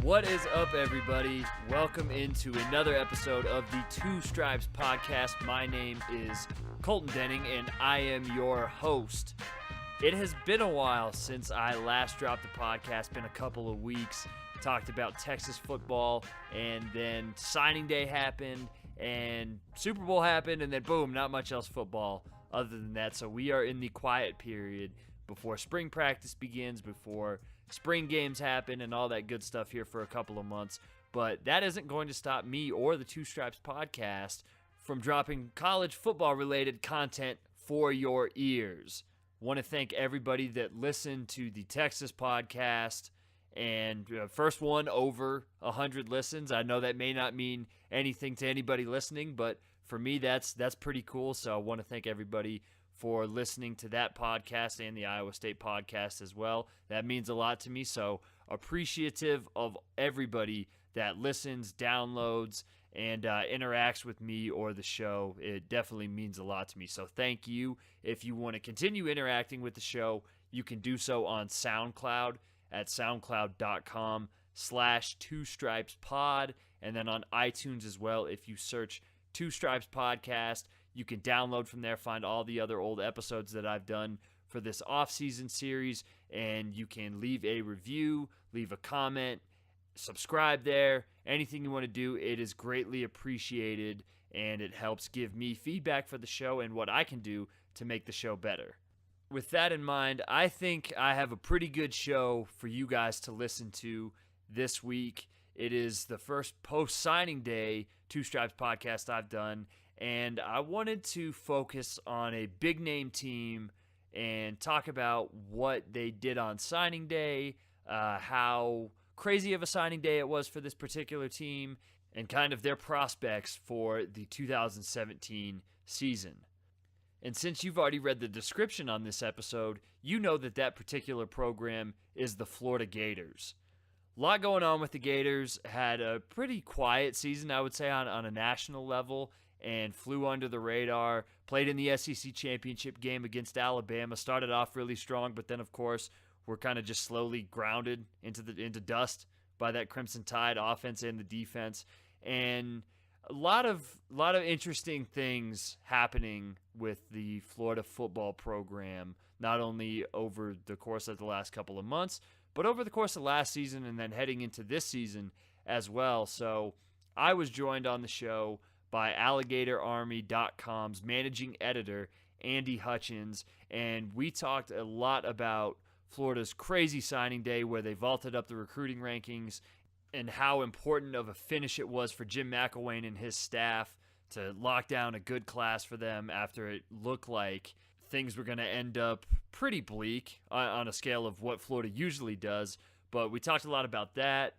What is up, everybody? Welcome into another episode of the Two Stripes podcast. My name is Colton Denning, and I am your host. It has been a while since I last dropped the podcast, been a couple of weeks. Talked about Texas football, and then signing day happened, and Super Bowl happened, and then boom, not much else football other than that. So we are in the quiet period before spring practice begins, before spring games happen, and all that good stuff here for a couple of months. But that isn't going to stop me or the Two Stripes podcast from dropping college football related content for your ears. Want to thank everybody that listened to the Texas podcast, and first one over 100 listens. I know that may not mean anything to anybody listening, but for me that's pretty cool. So I want to thank everybody for listening to that podcast and the Iowa State podcast as well. That means a lot to me, so appreciative of everybody that listens, downloads, and interacts with me or the show. It definitely means a lot to me, so thank you. If you want to continue interacting with the show, you can do so on SoundCloud at soundcloud.com/twostripespod, and then on iTunes as well. If you search Two Stripes Podcast, you can download from there, find all the other old episodes that I've done for this off-season series, and you can leave a review, leave a comment, subscribe there. Anything you want to do, it is greatly appreciated, and it helps give me feedback for the show and what I can do to make the show better. With that in mind, I think I have a pretty good show for you guys to listen to this week. It is the first post-signing day Two Stripes podcast I've done, and I wanted to focus on a big-name team and talk about what they did on signing day, how crazy of a signing day it was for this particular team, and kind of their prospects for the 2017 season. And since you've already read the description on this episode, you know that that particular program is the Florida Gators. A lot going on with the Gators. Had a pretty quiet season, I would say, on a national level, and flew under the radar. Played in the SEC championship game against Alabama. Started off really strong, but then, of course, were kind of just slowly grounded into dust by that Crimson Tide offense and the defense. And a lot of interesting things happening with the Florida football program, not only over the course of the last couple of months, but over the course of last season and then heading into this season as well. So I was joined on the show by AlligatorArmy.com's managing editor, Andy Hutchins, and we talked a lot about Florida's crazy signing day where they vaulted up the recruiting rankings and how important of a finish it was for Jim McElwain and his staff to lock down a good class for them after it looked like things were going to end up pretty bleak on a scale of what Florida usually does. But we talked a lot about that.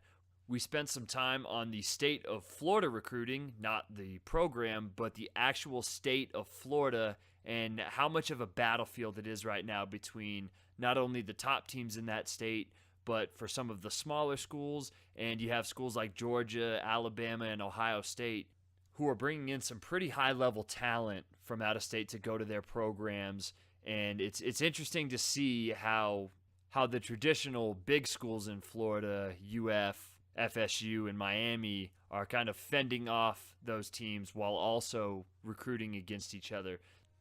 We spent some time on the state of Florida recruiting, not the program, but the actual state of Florida and how much of a battlefield it is right now between not only the top teams in that state, but for some of the smaller schools. And you have schools like Georgia, Alabama, and Ohio State who are bringing in some pretty high-level talent from out of state to go to their programs. And it's interesting to see how the traditional big schools in Florida, UF, FSU, and Miami, are kind of fending off those teams while also recruiting against each other.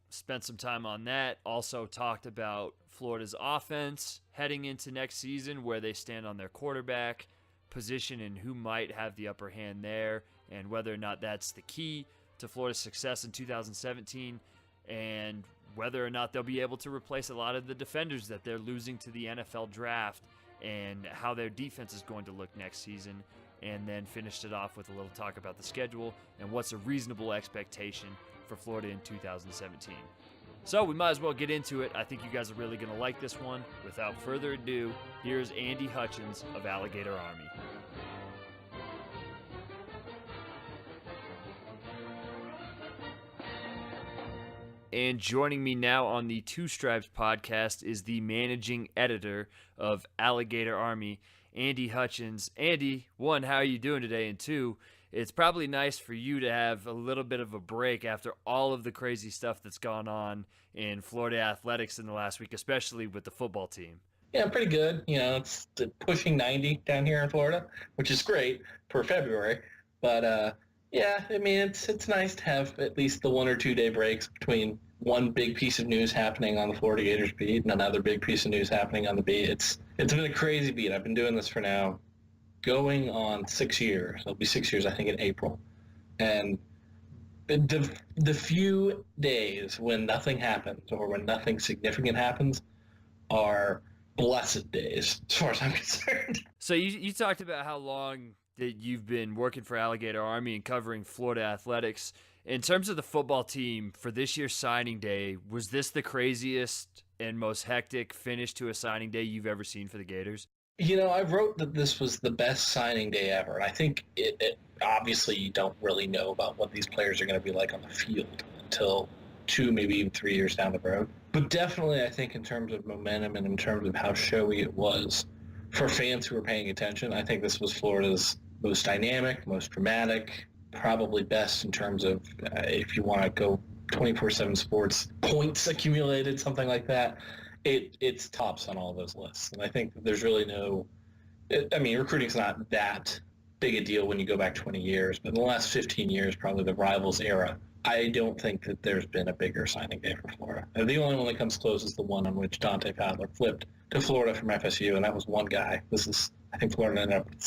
Spent some time on that. Also talked about Florida's offense heading into next season, where they stand on their quarterback position and who might have the upper hand there, and whether or not that's the key to Florida's success in 2017, and whether or not they'll be able to replace a lot of the defenders that they're losing to the NFL draft, and how their defense is going to look next season. And then finished it off with a little talk about the schedule and what's a reasonable expectation for Florida in 2017. So we might as well get into it. I think you guys are really going to like this one. Without further ado, here's Andy Hutchins of Alligator Army. And joining me now on the Two Stripes podcast is the managing editor of Alligator Army, Andy Hutchins. Andy, one, how are you doing today? And two, it's probably nice for you to have a little bit of a break after all of the crazy stuff that's gone on in Florida athletics in the last week, especially with the football team. Yeah, pretty good. It's pushing 90 down here in Florida, which is great for February. But yeah, I mean, it's nice to have at least the 1 or 2 day breaks between one big piece of news happening on the Florida Gators beat and another big piece of news happening on the beat. It's been a crazy beat. I've been doing this for now going on 6 years. It'll be 6 years, I think, in April. And the few days when nothing happens or when nothing significant happens are blessed days, as far as I'm concerned. So you talked about how long that you've been working for Alligator Army and covering Florida athletics. In terms of the football team for this year's signing day, was this the craziest and most hectic finish to a signing day you've ever seen for the Gators? I wrote that this was the best signing day ever. And I think it obviously you don't really know about what these players are going to be like on the field until 2, maybe even 3 years down the road. But definitely, I think in terms of momentum and in terms of how showy it was for fans who were paying attention, I think this was Florida's most dynamic, most dramatic, probably best in terms of if you want to go 24/7 sports, points accumulated, something like that. It's tops on all those lists. And I think there's really recruiting's not that big a deal when you go back 20 years, but in the last 15 years, probably the Rivals era, I don't think that there's been a bigger signing day for Florida. The only one that comes close is the one on which Dante Fowler flipped to Florida from FSU, and that was one guy. I think Florida ended up with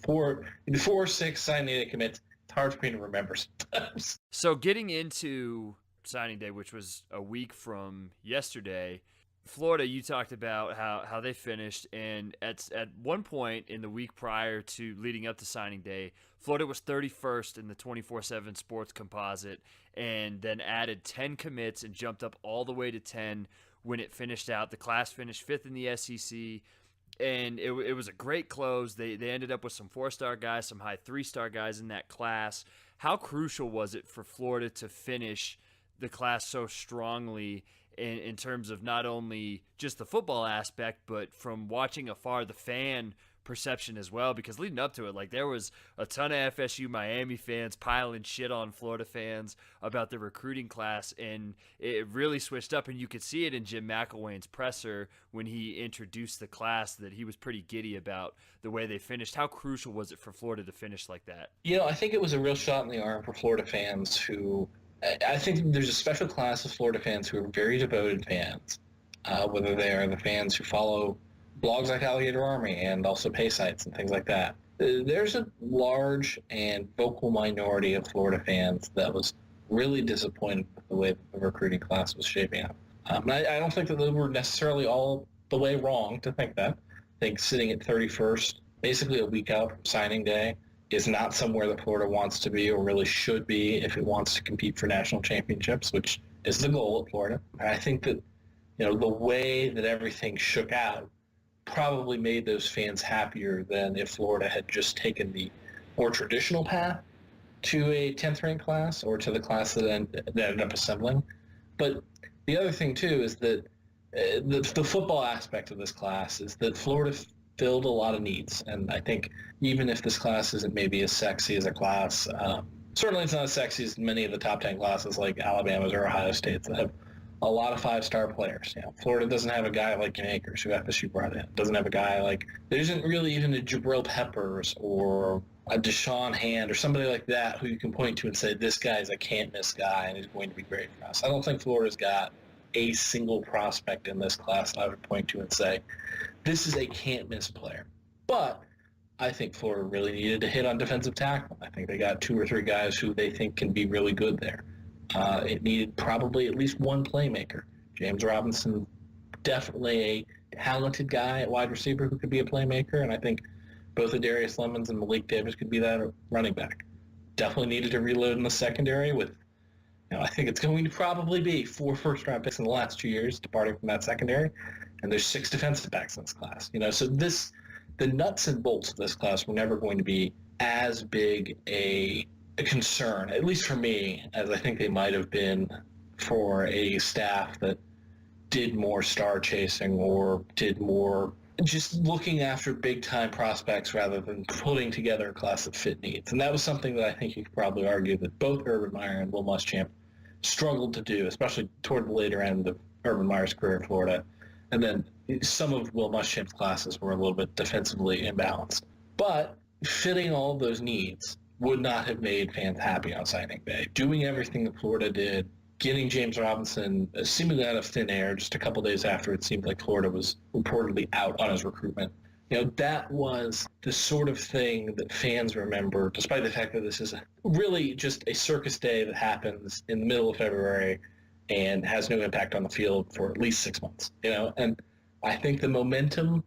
4 or 6 signing day commits. It's hard for me to remember sometimes. So getting into signing day, which was a week from yesterday, Florida, you talked about how they finished, and at one point in the week prior to leading up to signing day, Florida was 31st in the 24/7 sports composite, and then added 10 commits and jumped up all the way to 10 when it finished out. The class finished 5th in the SEC, and it was a great close. They ended up with some 4-star guys, some high 3-star guys in that class. How crucial was it for Florida to finish the class so strongly in terms of not only just the football aspect, but from watching afar, the fan perception as well? Because leading up to it, like, there was a ton of FSU Miami fans piling shit on Florida fans about the recruiting class, and it really switched up, and you could see it in Jim McElwain's presser when he introduced the class that he was pretty giddy about the way they finished. How crucial was it for Florida to finish like that? I think it was a real shot in the arm for Florida fans who I think there's a special class of Florida fans who are very devoted fans, whether they are the fans who follow blogs like Alligator Army and also pay sites and things like that. There's a large and vocal minority of Florida fans that was really disappointed with the way the recruiting class was shaping up. I don't think that they were necessarily all the way wrong to think that. I think sitting at 31st, basically a week out from signing day, is not somewhere that Florida wants to be or really should be if it wants to compete for national championships, which is the goal at Florida. And I think that, the way that everything shook out probably made those fans happier than if Florida had just taken the more traditional path to a 10th ranked class or to the class that ended up assembling. But the other thing, too, is that the football aspect of this class is that Florida filled a lot of needs. And I think even if this class isn't maybe as sexy as a class, certainly it's not as sexy as many of the top 10 classes like Alabama's or Ohio State's that have a lot of 5-star players. Florida doesn't have a guy like Ken Akers, who FSU brought in. Doesn't have a guy like, there isn't really even a Jabril Peppers or a Deshaun Hand or somebody like that who you can point to and say, this guy's a can't-miss guy and he's going to be great for us. I don't think Florida's got a single prospect in this class I would point to and say, this is a can't-miss player. But I think Florida really needed to hit on defensive tackle. I think they got 2 or 3 guys who they think can be really good there. It needed probably at least one playmaker. James Robinson, definitely a talented guy at wide receiver who could be a playmaker, and I think both Adarius Lemons and Malik Davis could be that running back. Definitely needed to reload in the secondary with, I think it's going to probably be 4 first-round picks in the last 2 years departing from that secondary, and there's 6 defensive backs in this class. So the nuts and bolts of this class were never going to be as big a concern, at least for me, as I think they might have been for a staff that did more star chasing or did more just looking after big-time prospects rather than putting together a class that fit needs. And that was something that I think you could probably argue that both Urban Meyer and Will Muschamp struggled to do, especially toward the later end of Urban Meyer's career in Florida. And then some of Will Muschamp's classes were a little bit defensively imbalanced. But fitting all of those needs would not have made fans happy on signing day. Doing everything that Florida did, getting James Robinson seemingly out of thin air just a couple days after it seemed like Florida was reportedly out on his recruitment. That was the sort of thing that fans remember, despite the fact that this is really just a circus day that happens in the middle of February and has no impact on the field for at least 6 months. And I think the momentum,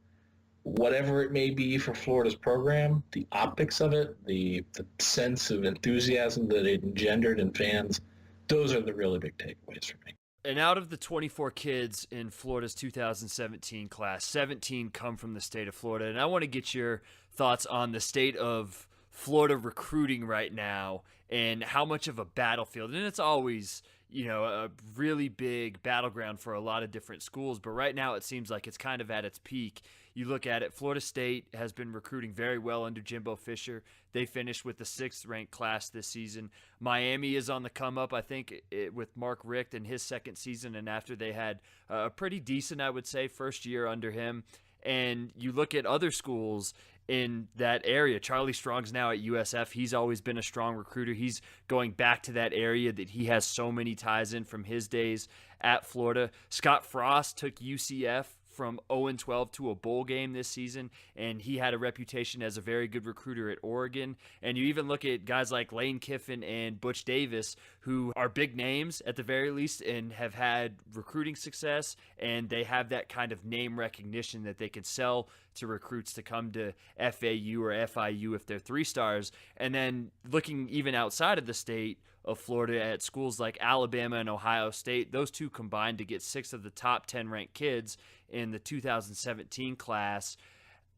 whatever it may be for Florida's program, the optics of it, the sense of enthusiasm that it engendered in fans, those are the really big takeaways for me. And out of the 24 kids in Florida's 2017 class, 17 come from the state of Florida. And I want to get your thoughts on the state of Florida recruiting right now and how much of a battlefield. And it's always, a really big battleground for a lot of different schools. But right now it seems like it's kind of at its peak. You look at it, Florida State has been recruiting very well under Jimbo Fisher. They finished with the 6th-ranked class this season. Miami is on the come-up, I think, with Mark Richt in his second season, and after they had a pretty decent, I would say, first year under him. And you look at other schools in that area. Charlie Strong's now at USF. He's always been a strong recruiter. He's going back to that area that he has so many ties in from his days at Florida. Scott Frost took UCF from 0-12 to a bowl game this season, and he had a reputation as a very good recruiter at Oregon. And you even look at guys like Lane Kiffin and Butch Davis, who are big names at the very least and have had recruiting success, and they have that kind of name recognition that they can sell to recruits to come to FAU or FIU if they're 3 stars. And then looking even outside of the state of Florida at schools like Alabama and Ohio State, those two combined to get 6 of the top 10 ranked kids in the 2017 class.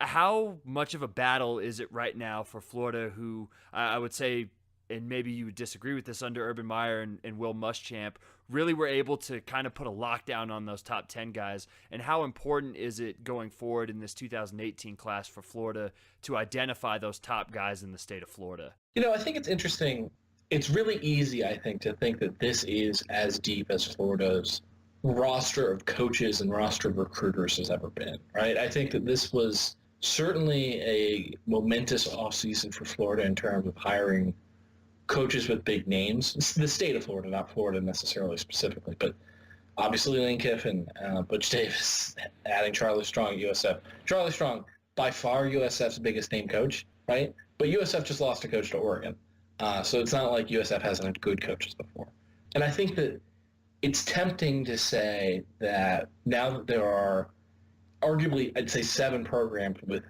How much of a battle is it right now for Florida, who I would say, and maybe you would disagree with this, under Urban Meyer and Will Muschamp, really were able to kind of put a lockdown on those top 10 guys? And how important is it going forward in this 2018 class for Florida to identify those top guys in the state of Florida? I think it's interesting. It's really easy, I think, to think that this is as deep as Florida's roster of coaches and roster of recruiters has ever been, right? I think that this was certainly a momentous offseason for Florida in terms of hiring coaches with big names. It's the state of Florida, not Florida necessarily specifically, but obviously Lane Kiffin, Butch Davis, adding Charlie Strong at USF. Charlie Strong, by far USF's biggest name coach, right? But USF just lost a coach to Oregon. So it's not like USF hasn't had good coaches before. And I think that it's tempting to say that now that there are arguably, I'd say, 7 programs with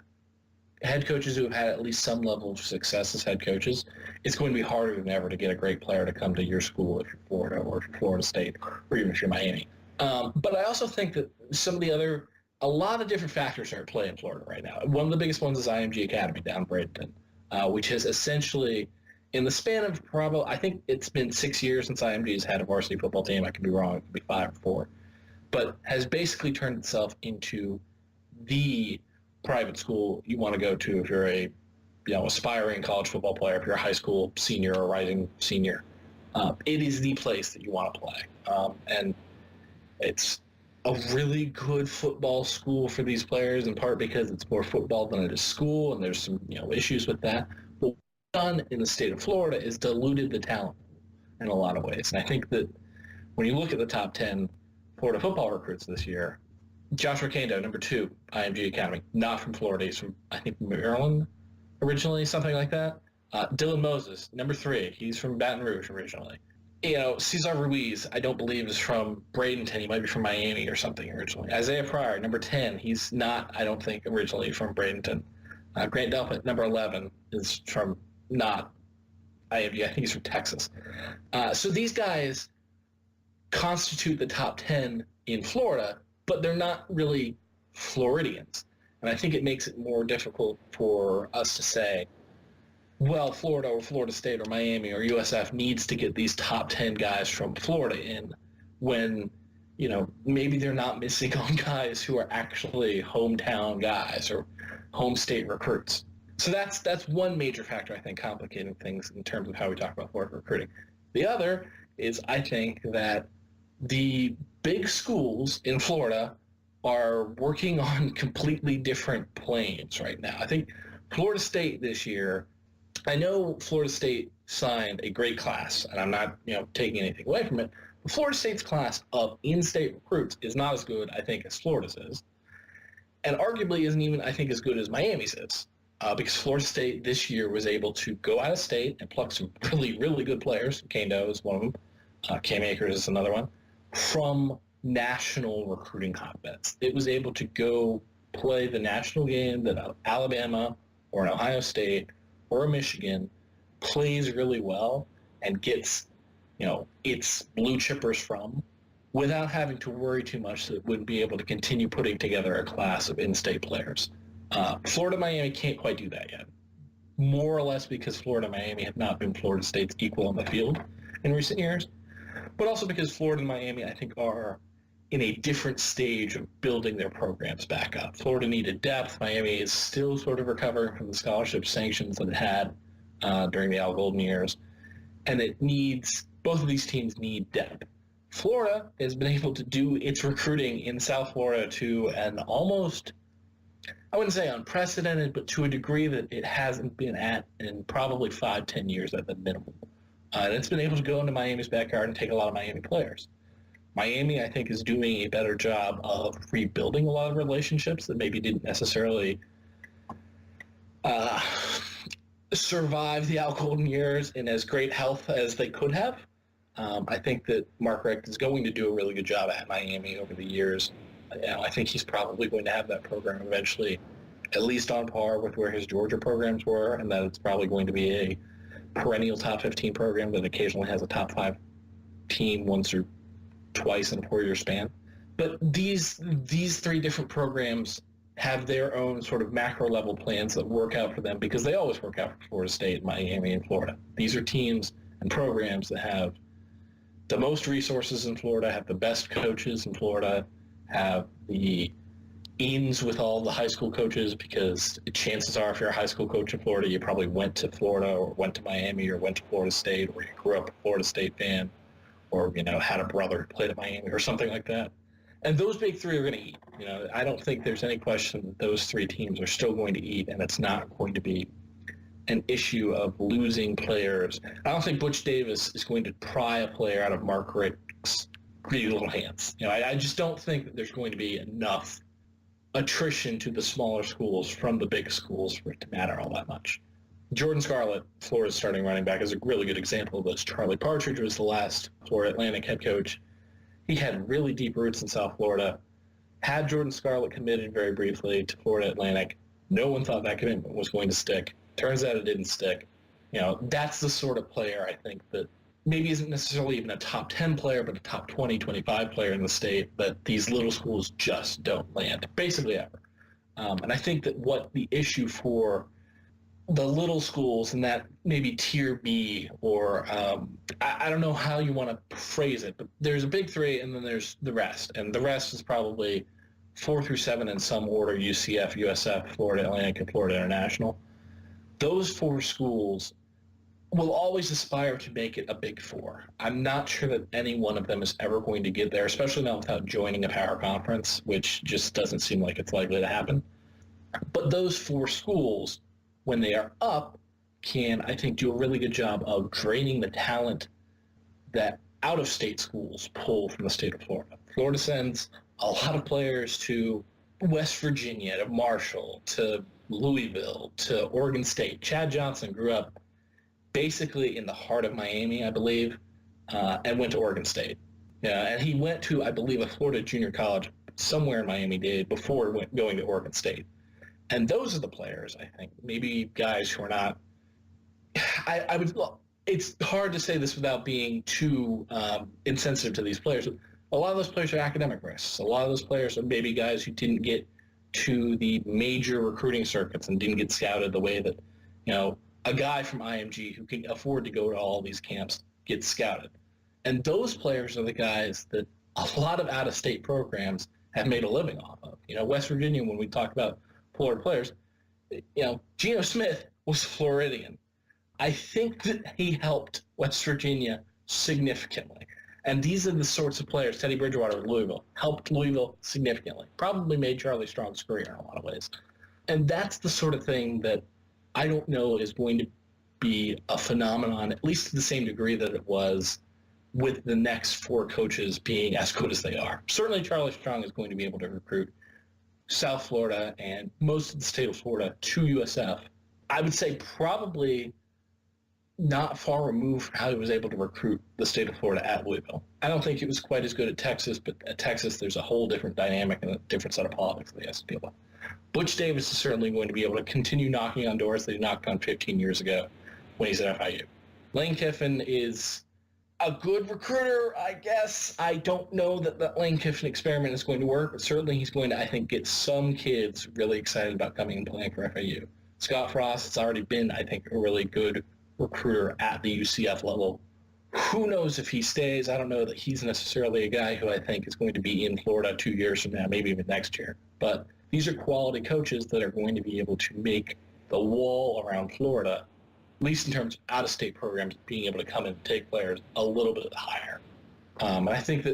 head coaches who have had at least some level of success as head coaches, it's going to be harder than ever to get a great player to come to your school if you're Florida or if you're Florida State or even if you're Miami. But I also think that a lot of different factors are at play in Florida right now. One of the biggest ones is IMG Academy down in Bradenton, which has essentially, in the span of probably, I think it's been 6 years since IMG has had a varsity football team. I could be wrong. It could be 5 or 4. But has basically turned itself into the private school you want to go to if you're a aspiring college football player, if you're a high school senior or rising senior. It is the place that you want to play. And it's a really good football school for these players, in part because it's more football than it is school, and there's some issues with that. But done in the state of Florida is diluted the talent in a lot of ways. And I think that when you look at the top 10 Florida football recruits this year, Joshua Kando, number 2, IMG Academy, not from Florida. He's from, I think, Maryland originally, something like that. Dylan Moses, number 3. He's from Baton Rouge originally. Cesar Ruiz, I don't believe, is from Bradenton. He might be from Miami or something originally. Isaiah Pryor, number 10. He's not, I don't think, originally from Bradenton. Grant Delpit, number 11, is from not IMG. I think he's from Texas. So these guys constitute the top 10 in Florida, but they're not really Floridians. And I think it makes it more difficult for us to say, well, Florida or Florida State or Miami or USF needs to get these top 10 guys from Florida in when, maybe they're not missing on guys who are actually hometown guys or home state recruits. So that's one major factor, I think, complicating things in terms of how we talk about Florida recruiting. The other is, I think, that the big schools in Florida are working on completely different planes right now. I think Florida State this year, I know Florida State signed a great class, and I'm not, taking anything away from it. But Florida State's class of in-state recruits is not as good, I think, as Florida's is, and arguably isn't even, I think, as good as Miami's is, because Florida State this year was able to go out of state and pluck some really, really good players. Kane Doe is one of them. Cam Akers is another one, from national recruiting hotbeds. It was able to go play the national game that Alabama or an Ohio State or a Michigan plays really well and gets, its blue chippers from, without having to worry too much that it wouldn't be able to continue putting together a class of in-state players. Florida Miami can't quite do that yet, more or less because Florida Miami have not been Florida State's equal on the field in recent years, but also because Florida and Miami, I think, are in a different stage of building their programs back up. Florida needed depth. Miami is still sort of recovering from the scholarship sanctions that it had during the Al Golden years, and both of these teams need depth. Florida has been able to do its recruiting in South Florida to an almost, I wouldn't say unprecedented, but to a degree that it hasn't been at in probably 5-10 years at the minimum. And it's been able to go into Miami's backyard and take a lot of Miami players. Miami, I think, is doing a better job of rebuilding a lot of relationships that maybe didn't necessarily survive the Al Golden years in as great health as they could have. I think that Mark Richt is going to do a really good job at Miami over the years. I think he's probably going to have that program eventually at least on par with where his Georgia programs were, and that it's probably going to be a perennial top 15 program that occasionally has a top 5 team once or twice in a 4-year span. But these 3 different programs have their own sort of macro level plans that work out for them, because they always work out for Florida State, Miami, and Florida. These are teams and programs that have the most resources in Florida, have the best coaches in Florida, have the ins with all the high school coaches, because chances are if you're a high school coach in Florida, you probably went to Florida or went to Miami or went to Florida State, or you grew up a Florida State fan, or, had a brother who played at Miami or something like that. And those big 3 are going to eat. I don't think there's any question that those 3 teams are still going to eat, and it's not going to be an issue of losing players. I don't think Butch Davis is going to pry a player out of Mark Richt's greedy little hands. I just don't think that there's going to be enough attrition to the smaller schools from the big schools for it to matter all that much. Jordan Scarlet, Florida's starting running back, is a really good example of this. Charlie Partridge was the last Florida Atlantic head coach. He had really deep roots in South Florida. Had Jordan Scarlet committed very briefly to Florida Atlantic, no one thought that commitment was going to stick. Turns out it didn't stick. That's the sort of player, I think, that maybe isn't necessarily even a top 10 player, but a top 20, 25 player in the state that these little schools just don't land, basically ever. And I think that what the issue for the little schools in that maybe tier B, or I don't know how you want to phrase it, but there's a big 3 and then there's the rest. And the rest is probably 4 through 7 in some order: UCF, USF, Florida Atlantic, and Florida International. Those 4 schools will always aspire to make it a big 4. I'm not sure that any one of them is ever going to get there, especially not without joining a power conference, which just doesn't seem like it's likely to happen. But those 4 schools, when they are up, can, I think, do a really good job of draining the talent that out-of-state schools pull from the state of Florida. Florida sends a lot of players to West Virginia, to Marshall, to Louisville, to Oregon State. Chad Johnson grew up basically in the heart of Miami, I believe, and went to Oregon State. And he went to, I believe, a Florida junior college somewhere in Miami-Dade before going to Oregon State. And those are the players, I think, maybe guys who are not – it's hard to say this without being too insensitive to these players. A lot of those players are academic risks. A lot of those players are maybe guys who didn't get to the major recruiting circuits and didn't get scouted the way that, a guy from IMG who can afford to go to all these camps gets scouted. And those players are the guys that a lot of out-of-state programs have made a living off of. West Virginia, when we talk about Florida players, Geno Smith was Floridian. I think that he helped West Virginia significantly. And these are the sorts of players, Teddy Bridgewater at Louisville, helped Louisville significantly, probably made Charlie Strong's career in a lot of ways. And that's the sort of thing that I don't know is going to be a phenomenon, at least to the same degree that it was with the next four coaches being as good as they are. Certainly Charlie Strong is going to be able to recruit South Florida and most of the state of Florida to USF. I would say probably not far removed from how he was able to recruit the state of Florida at Louisville. I don't think it was quite as good at Texas, but at Texas there's a whole different dynamic and a different set of politics that he has to deal with. Butch Davis is certainly going to be able to continue knocking on doors that he knocked on 15 years ago when he's at FIU. Lane Kiffin is a good recruiter, I guess. I don't know that the Lane Kiffin experiment is going to work, but certainly he's going to, I think, get some kids really excited about coming and playing for FIU. Scott Frost has already been, I think, a really good recruiter at the UCF level. Who knows if he stays? I don't know that he's necessarily a guy who I think is going to be in Florida 2 years from now, maybe even next year. But these are quality coaches that are going to be able to make the wall around Florida, at least in terms of out-of-state programs, being able to come in and take players a little bit higher. And I think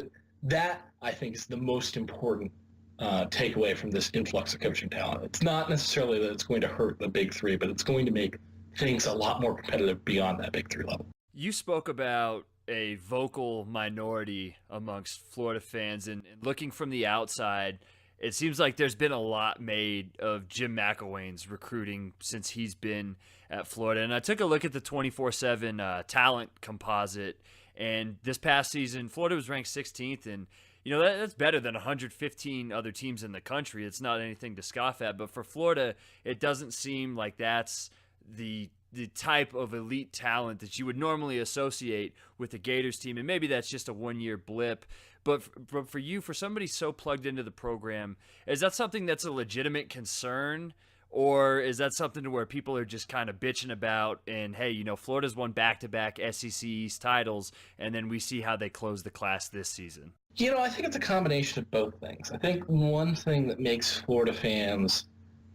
that I think is the most important takeaway from this influx of coaching talent. It's not necessarily that it's going to hurt the big three, but it's going to make things a lot more competitive beyond that big three level. You spoke about a vocal minority amongst Florida fans, and looking from the outside, it seems like there's been a lot made of Jim McElwain's recruiting since he's been at Florida. And I took a look at the 24/7 talent composite, and this past season, Florida was ranked 16th, and that's better than 115 other teams in the country. It's not anything to scoff at, but for Florida, it doesn't seem like that's the type of elite talent that you would normally associate with the Gators team, and maybe that's just a one-year blip. But for you, for somebody so plugged into the program, is that something that's a legitimate concern, or is that something to where people are just kind of bitching about and, hey, Florida's won back-to-back SEC East titles, and then we see how they close the class this season? I think it's a combination of both things. I think one thing that makes Florida fans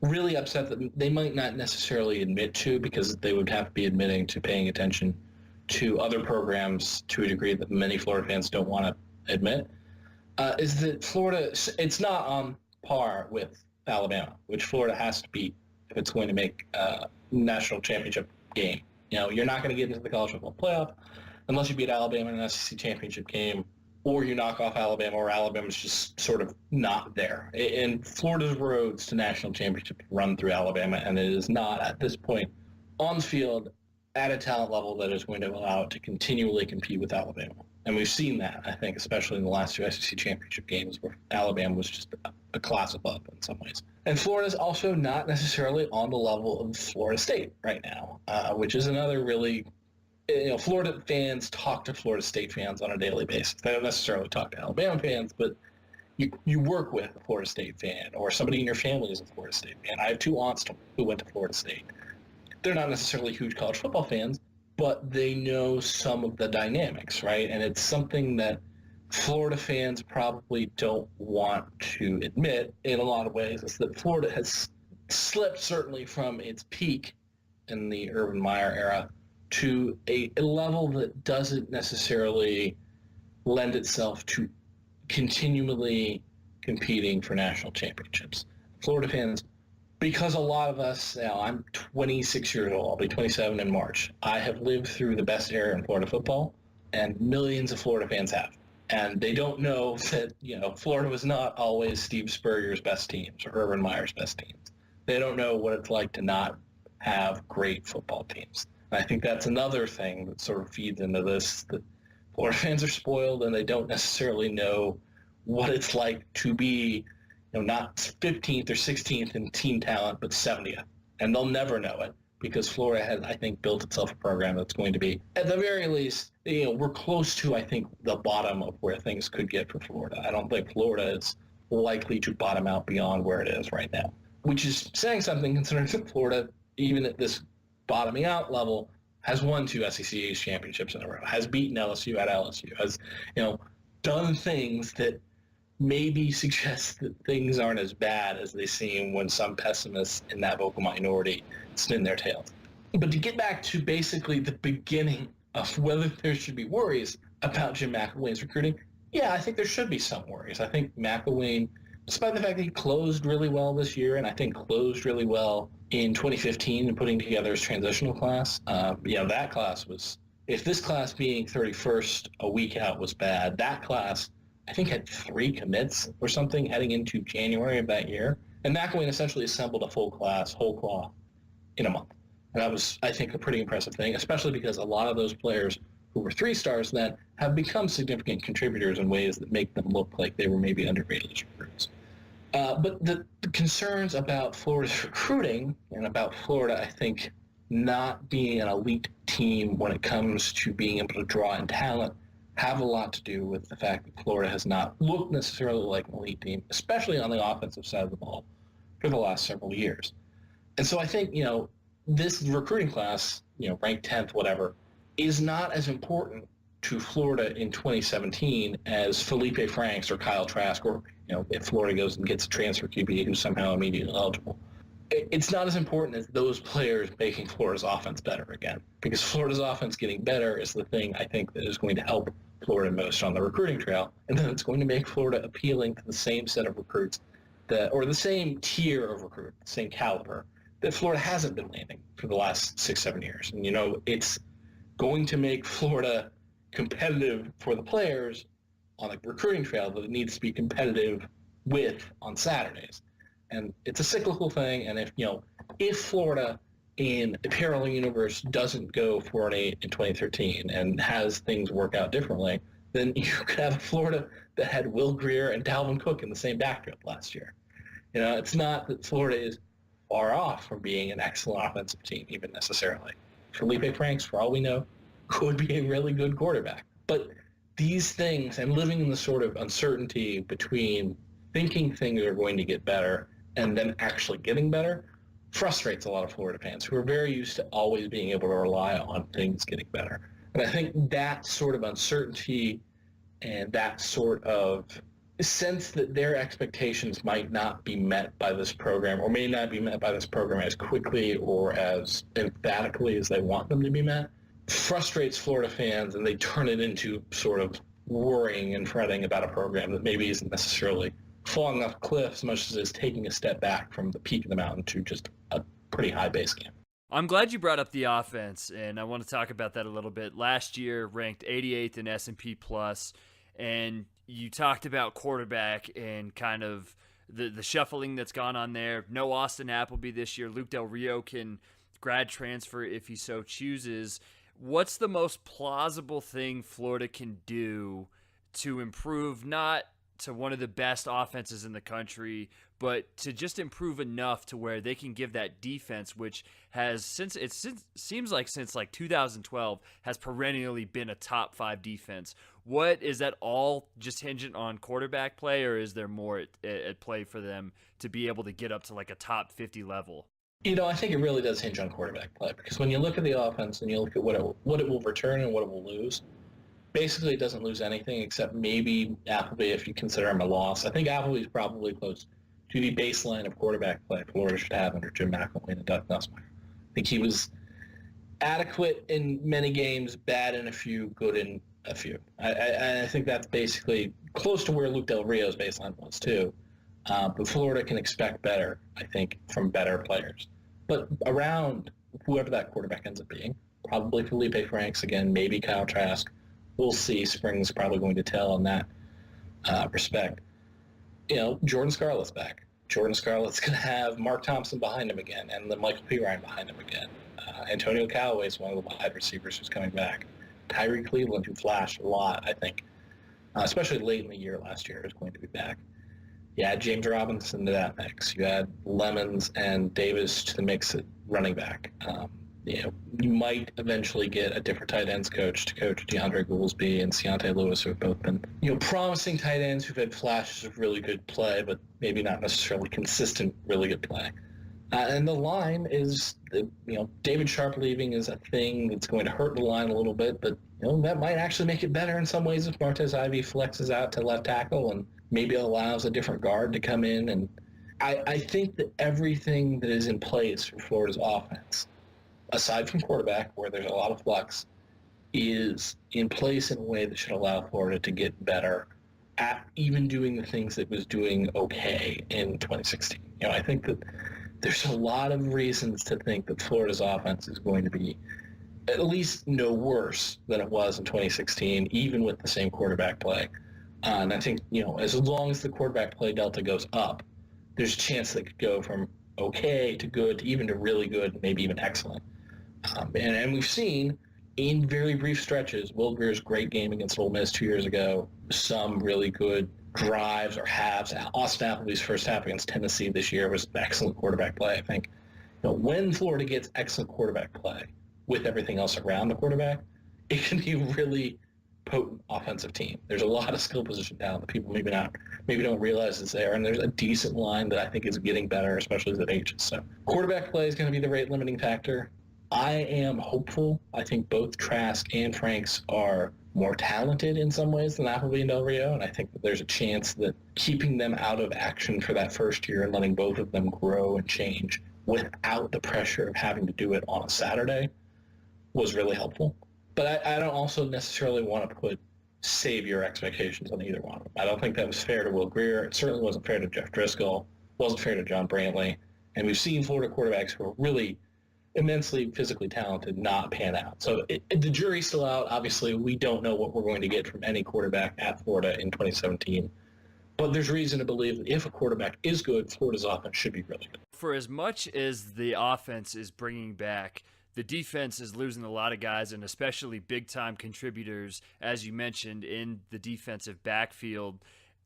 really upset that they might not necessarily admit to, because they would have to be admitting to paying attention to other programs to a degree that many Florida fans don't want to admit, is that Florida, it's not on par with Alabama, which Florida has to beat if it's going to make a national championship game. You're not going to get into the college football playoff unless you beat Alabama in an SEC championship game, or you knock off Alabama, or Alabama's just sort of not there. And Florida's roads to national championship run through Alabama, and it is not, at this point, on the field at a talent level that is going to allow it to continually compete with Alabama. And we've seen that, I think, especially in the last two SEC championship games where Alabama was just a class above in some ways. And Florida's also not necessarily on the level of Florida State right now, which is another really... Florida fans talk to Florida State fans on a daily basis. They don't necessarily talk to Alabama fans, but you work with a Florida State fan, or somebody in your family is a Florida State fan. I have two aunts who went to Florida State. They're not necessarily huge college football fans, but they know some of the dynamics, right? And it's something that Florida fans probably don't want to admit in a lot of ways, is that Florida has slipped certainly from its peak in the Urban Meyer era to a level that doesn't necessarily lend itself to continually competing for national championships. Florida fans, because a lot of us, I'm 26 years old, I'll be 27 in March. I have lived through the best era in Florida football, and millions of Florida fans have. And they don't know that, Florida was not always Steve Spurrier's best teams or Urban Meyer's best teams. They don't know what it's like to not have great football teams. I think that's another thing that sort of feeds into this, that Florida fans are spoiled and they don't necessarily know what it's like to be, not 15th or 16th in team talent, but 70th. And they'll never know it because Florida has, I think, built itself a program that's going to be, at the very least, we're close to, I think, the bottom of where things could get for Florida. I don't think Florida is likely to bottom out beyond where it is right now, which is saying something considering that Florida, even at this bottoming out level, has won two SEC East championships in a row, has beaten LSU at LSU, has done things that maybe suggest that things aren't as bad as they seem when some pessimists in that vocal minority spin their tails. But to get back to basically the beginning of whether there should be worries, about Jim McElwain's recruiting, yeah, I think there should be some worries. I think McElwain, despite the fact that he closed really well this year, and I think closed really well in 2015 and putting together his transitional class, that class was, if this class being 31st a week out was bad, that class, I think, had 3 commits or something heading into January of that year. And McElwain essentially assembled a full class, whole cloth, in a month. And that was, I think, a pretty impressive thing, especially because a lot of those players who were 3-stars then have become significant contributors in ways that make them look like they were maybe underrated as recruits. But the concerns about Florida's recruiting and about Florida, I think, not being an elite team when it comes to being able to draw in talent have a lot to do with the fact that Florida has not looked necessarily like an elite team, especially on the offensive side of the ball, for the last several years. And so I think, this recruiting class, ranked 10th, whatever, is not as important to Florida in 2017 as Felipe Franks or Kyle Trask, or, if Florida goes and gets a transfer QB who's somehow immediately eligible. It's not as important as those players making Florida's offense better again, because Florida's offense getting better is the thing I think that is going to help Florida most on the recruiting trail, and then it's going to make Florida appealing to the same set of recruits or the same tier of recruit, the same caliber that Florida hasn't been landing for the last 6-7 years. And, it's going to make Florida competitive for the players on the recruiting trail that it needs to be competitive with on Saturdays. And it's a cyclical thing, and if Florida in a parallel universe doesn't go 4-8 in 2013 and has things work out differently, then you could have Florida that had Will Grier and Dalvin Cook in the same backfield last year. It's not that Florida is far off from being an excellent offensive team, even necessarily. Felipe Franks, for all we know, could be a really good quarterback. But these things, and living in the sort of uncertainty between thinking things are going to get better and then actually getting better, frustrates a lot of Florida fans who are very used to always being able to rely on things getting better. And I think that sort of uncertainty and that sort of sense that their expectations might not be met by this program, or may not be met by this program as quickly or as emphatically as they want them to be met, frustrates Florida fans, and they turn it into sort of worrying and fretting about a program that maybe isn't necessarily falling off a cliff as much as it's taking a step back from the peak of the mountain to just a pretty high base camp. I'm glad you brought up the offense, and I want to talk about that a little bit. Last year, ranked 88th in S&P Plus, and you talked about quarterback and kind of the shuffling that's gone on there. No Austin Appleby this year. Luke Del Rio can grad transfer if he so chooses. What's the most plausible thing Florida can do to improve, not to one of the best offenses in the country, but to just improve enough to where they can give that defense, which has seems like since 2012 has perennially been a top 5 defense. What is that all just hinging on quarterback play, or is there more at play for them to be able to get up to a top 50 level? I think it really does hinge on quarterback play, because when you look at the offense and you look at what it will return and what it will lose, basically it doesn't lose anything except maybe Appleby, if you consider him a loss. I think Appleby's probably close to the baseline of quarterback play Florida should have under Jim McElwain and Doug Nussmeier. I think he was adequate in many games, bad in a few, good in a few. I think that's basically close to where Luke Del Rio's baseline was too. But Florida can expect better, I think, from better players. But around whoever that quarterback ends up being, probably Felipe Franks again, maybe Kyle Trask. We'll see. Spring's probably going to tell in that respect. Jordan Scarlet's back. Jordan Scarlet's going to have Mark Thompson behind him again, and then Michael P. Ryan behind him again. Antonio Callaway is one of the wide receivers who's coming back. Tyree Cleveland, who flashed a lot, I think, especially late in the year last year, is going to be back. You add James Robinson to that mix. You add Lemons and Davis to the mix at running back. You might eventually get a different tight ends coach to coach DeAndre Goolsby and Ciante Lewis, who have both been, promising tight ends who've had flashes of really good play, but maybe not necessarily consistent, really good play. And the line is, David Sharp leaving is a thing that's going to hurt the line a little bit, but, that might actually make it better in some ways if Martez Ivey flexes out to left tackle and maybe allows a different guard to come in. And I think that everything that is in place for Florida's offense, aside from quarterback, where there's a lot of flux, is in place in a way that should allow Florida to get better at even doing the things that was doing okay in 2016. I think that there's a lot of reasons to think that Florida's offense is going to be at least no worse than it was in 2016, even with the same quarterback play. And I think, as long as the quarterback play delta goes up, there's a chance that it could go from okay to good to even to really good, maybe even excellent. And we've seen in very brief stretches, Will Greer's great game against Ole Miss 2 years ago, some really good drives or halves. Austin Appleby's first half against Tennessee this year was excellent quarterback play, I think. When Florida gets excellent quarterback play with everything else around the quarterback, it can be a really potent offensive team. There's a lot of skill position talent that people maybe don't realize is there, and there's a decent line that I think is getting better, especially as it ages. So quarterback play is going to be the rate limiting factor. I am hopeful. I think both Trask and Franks are more talented in some ways than Appleby and Del Rio, and I think that there's a chance that keeping them out of action for that first year and letting both of them grow and change without the pressure of having to do it on a Saturday was really helpful. But I don't also necessarily want to put savior expectations on either one of them. I don't think that was fair to Will Grier. It certainly wasn't fair to Jeff Driscoll. Wasn't fair to John Brantley. And we've seen Florida quarterbacks who are really immensely physically talented not pan out. So the jury's still out. Obviously, we don't know what we're going to get from any quarterback at Florida in 2017. But there's reason to believe that if a quarterback is good, Florida's offense should be really good. For as much as the offense is bringing back, the defense is losing a lot of guys, and especially big-time contributors, as you mentioned, in the defensive backfield.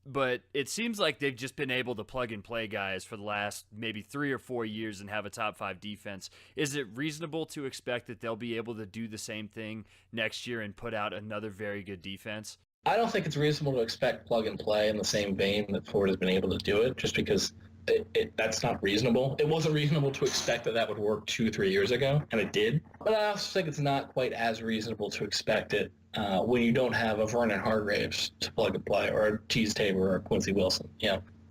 But it seems like they've just been able to plug-and-play guys for the last maybe 3 or 4 years and have a top-5 defense. Is it reasonable to expect that they'll be able to do the same thing next year and put out another very good defense? I don't think it's reasonable to expect plug-and-play in the same vein that Florida's been able to do it, just because that's not reasonable. It wasn't reasonable to expect that would work 2-3 years ago, and it did. But I also think it's not quite as reasonable to expect it when you don't have a Vernon Hargraves to plug and play, or a Tease Tabor or a Quincy Wilson.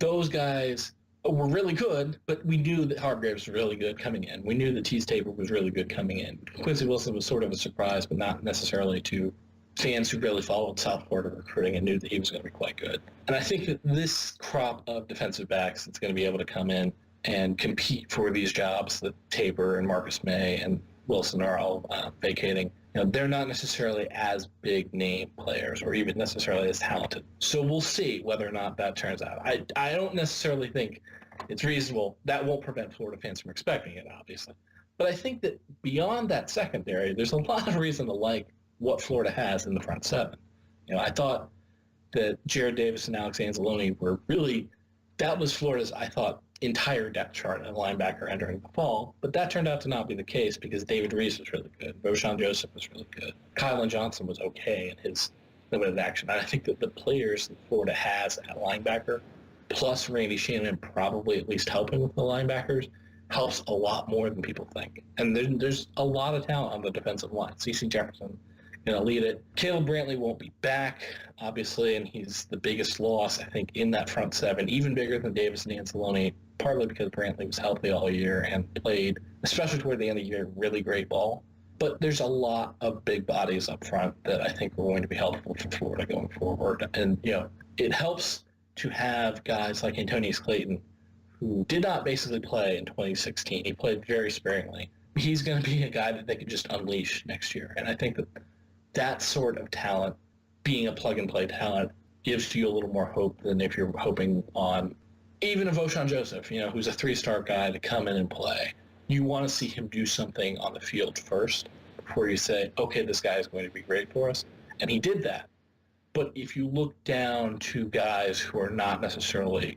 Those guys were really good, but we knew that Hargraves was really good coming in. We knew that Tease Tabor was really good coming in. Quincy Wilson was sort of a surprise, but not necessarily to fans who really followed South Florida recruiting and knew that he was going to be quite good. And I think that this crop of defensive backs that's going to be able to come in and compete for these jobs that Tabor and Marcus May and Wilson are all vacating, they're not necessarily as big name players or even necessarily as talented. So we'll see whether or not that turns out. I don't necessarily think it's reasonable. That won't prevent Florida fans from expecting it, obviously. But I think that beyond that secondary, there's a lot of reason to like what Florida has in the front seven. I thought that Jared Davis and Alex Anzalone were really, that was Florida's, I thought, entire depth chart at linebacker entering the fall. But that turned out to not be the case because David Reese was really good. Roshan Joseph was really good. Kylan Johnson was okay in his limited action. And I think that the players that Florida has at linebacker, plus Randy Shannon probably at least helping with the linebackers, helps a lot more than people think. And there's a lot of talent on the defensive line. C.C. Jefferson going to lead it. Caleb Brantley won't be back, obviously, and he's the biggest loss, I think, in that front seven, even bigger than Davis and Anzalone, partly because Brantley was healthy all year and played, especially toward the end of the year, really great ball. But there's a lot of big bodies up front that I think are going to be helpful for Florida going forward. And, it helps to have guys like Antonius Clayton, who did not basically play in 2016. He played very sparingly. He's going to be a guy that they could just unleash next year. And I think that sort of talent, being a plug-and-play talent, gives you a little more hope than if you're hoping on even a Voshan Joseph, who's a 3-star guy to come in and play. You want to see him do something on the field first before you say, okay, this guy is going to be great for us. And he did that. But if you look down to guys who are not necessarily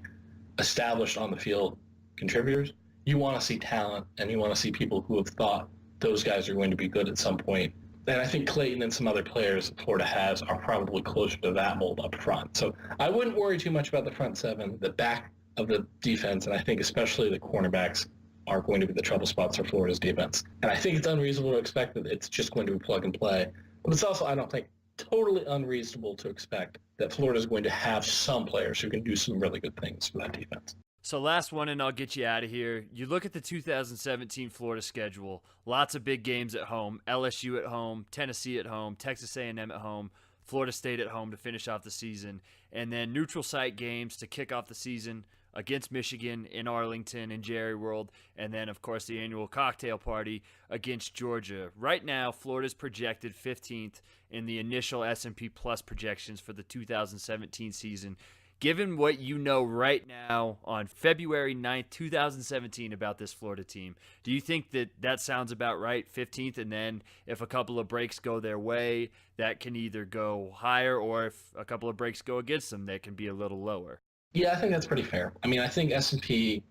established on the field contributors, you want to see talent and you want to see people who have thought those guys are going to be good at some point. And I think Clayton and some other players that Florida has are probably closer to that mold up front. So I wouldn't worry too much about the front seven. The back of the defense, and I think especially the cornerbacks, are going to be the trouble spots for Florida's defense. And I think it's unreasonable to expect that it's just going to be plug and play. But it's also, I don't think, totally unreasonable to expect that Florida is going to have some players who can do some really good things for that defense. So last one, and I'll get you out of here. You look at the 2017 Florida schedule. Lots of big games at home. LSU at home, Tennessee at home, Texas A&M at home, Florida State at home to finish off the season, and then neutral site games to kick off the season against Michigan in Arlington and Jerry World, and then, of course, the annual cocktail party against Georgia. Right now, Florida's projected 15th in the initial S&P Plus projections for the 2017 season. Given what you know right now on February 9th, 2017 about this Florida team, do you think that sounds about right, 15th, and then if a couple of breaks go their way, that can either go higher, or if a couple of breaks go against them, that can be a little lower? Yeah, I think that's pretty fair. I mean, I think S&P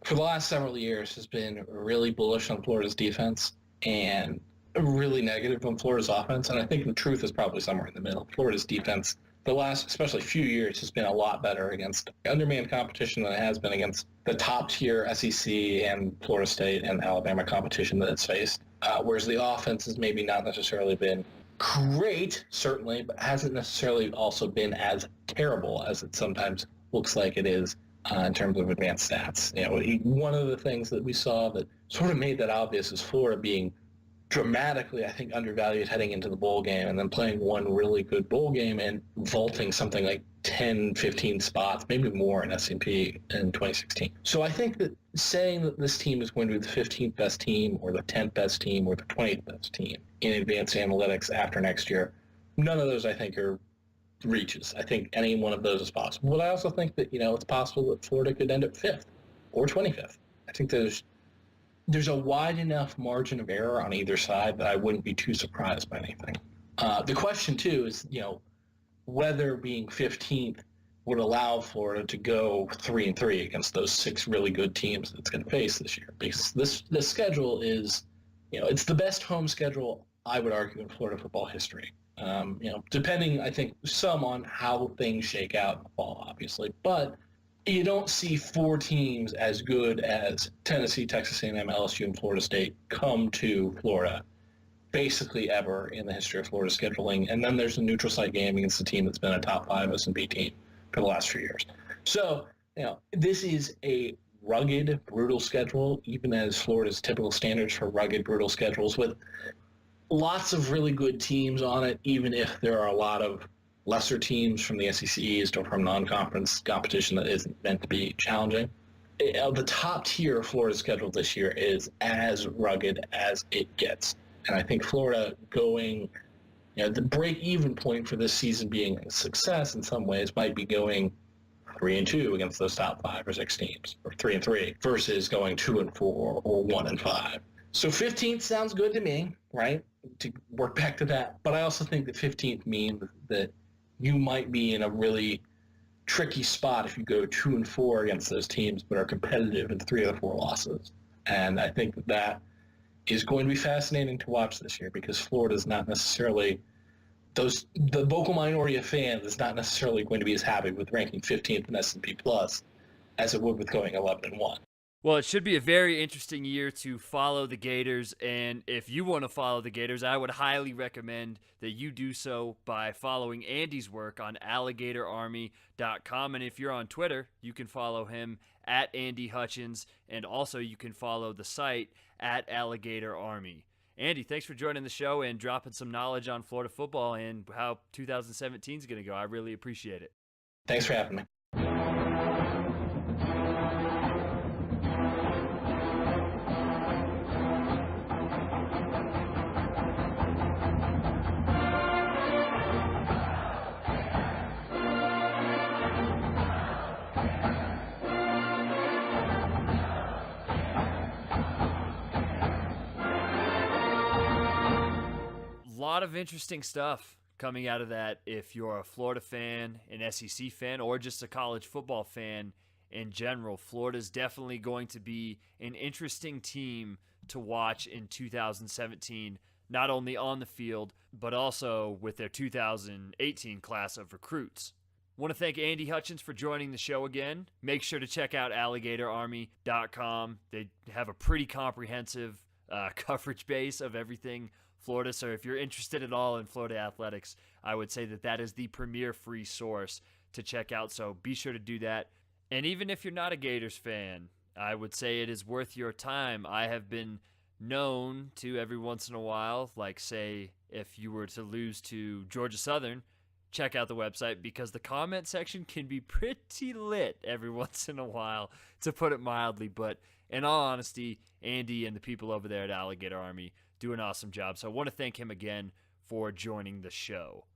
for the last several years has been really bullish on Florida's defense and really negative on Florida's offense, and I think the truth is probably somewhere in the middle. Florida's defense the last, especially few years, has been a lot better against undermanned competition than it has been against the top-tier SEC and Florida State and Alabama competition that it's faced, whereas the offense has maybe not necessarily been great, certainly, but hasn't necessarily also been as terrible as it sometimes looks like it is in terms of advanced stats. You know, one of the things that we saw that sort of made that obvious is Florida being dramatically, I think, undervalued heading into the bowl game, and then playing one really good bowl game and vaulting something like 10, 15 spots, maybe more in S&P in 2016. So I think that saying that this team is going to be the 15th best team or the 10th best team or the 20th best team in advanced analytics after next year, none of those I think are reaches. I think any one of those is possible. But I also think that, it's possible that Florida could end up 5th or 25th. I think there's a wide enough margin of error on either side that I wouldn't be too surprised by anything. The question, too, is, whether being 15th would allow Florida to go 3-3 against those 6 really good teams that it's going to face this year. Because this schedule is, it's the best home schedule, I would argue, in Florida football history. Depending, I think, some on how things shake out in the fall, obviously. But you don't see 4 teams as good as Tennessee, Texas A&M, LSU, and Florida State come to Florida basically ever in the history of Florida scheduling. And then there's a neutral site game against a team that's been a top 5 S&P team for the last few years. So, this is a rugged, brutal schedule, even as Florida's typical standards for rugged, brutal schedules, with lots of really good teams on it, even if there are a lot of lesser teams from the SEC East or from non-conference competition that isn't meant to be challenging. The top tier of Florida's schedule this year is as rugged as it gets. And I think Florida going, the break-even point for this season being a success in some ways might be going 3-2 against those top 5 or 6 teams, or 3-3, versus going 2-4 or 1-5. So 15th sounds good to me, right? To work back to that. But I also think that 15th means that you might be in a really tricky spot if you go 2-4 against those teams, but are competitive in 3 of the 4 losses. And I think that is going to be fascinating to watch this year, because Florida is not necessarily the vocal minority of fans is not necessarily going to be as happy with ranking 15th in S&P Plus as it would with going 11-1. Well, it should be a very interesting year to follow the Gators, and if you want to follow the Gators, I would highly recommend that you do so by following Andy's work on alligatorarmy.com, and if you're on Twitter, you can follow him at Andy Hutchins, and also you can follow the site at Alligator Army. Andy, thanks for joining the show and dropping some knowledge on Florida football and how 2017 is going to go. I really appreciate it. Thanks for having me. Lot of interesting stuff coming out of that if you're a Florida fan, an SEC fan, or just a college football fan in general. Florida's definitely going to be an interesting team to watch in 2017, not only on the field, but also with their 2018 class of recruits. Want to thank Andy Hutchins for joining the show again. Make sure to check out alligatorarmy.com. They have a pretty comprehensive coverage base of everything Florida, so if you're interested at all in Florida athletics, I would say that is the premier free source to check out, so be sure to do that. And even if you're not a Gators fan, I would say it is worth your time. I have been known to every once in a while, like say if you were to lose to Georgia Southern, check out the website because the comment section can be pretty lit every once in a while, to put it mildly. But in all honesty, Andy and the people over there at Alligator Army do an awesome job. So I want to thank him again for joining the show.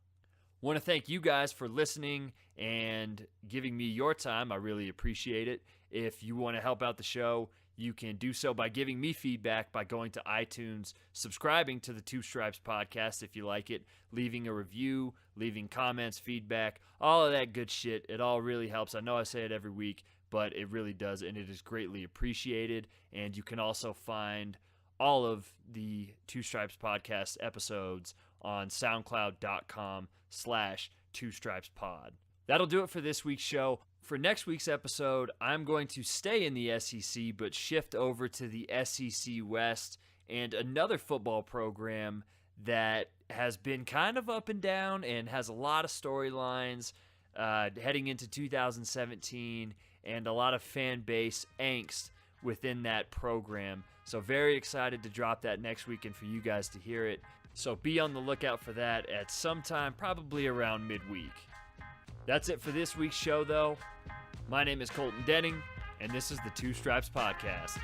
Want to thank you guys for listening and giving me your time. I really appreciate it. If you want to help out the show, you can do so by giving me feedback by going to iTunes, subscribing to the Two Stripes podcast if you like it, leaving a review, leaving comments, feedback, all of that good shit. It all really helps. I know I say it every week, but it really does, and it is greatly appreciated. And you can also find all of the Two Stripes podcast episodes on soundcloud.com/twostripespod. That'll do it for this week's show. For next week's episode, I'm going to stay in the SEC but shift over to the SEC West and another football program that has been kind of up and down and has a lot of storylines heading into 2017 and a lot of fan base angst within that program. So very excited to drop that next week and for you guys to hear it. So be on the lookout for that at some time, probably around midweek. That's it for this week's show, though. My name is Colton Denning, and this is the Two Stripes Podcast.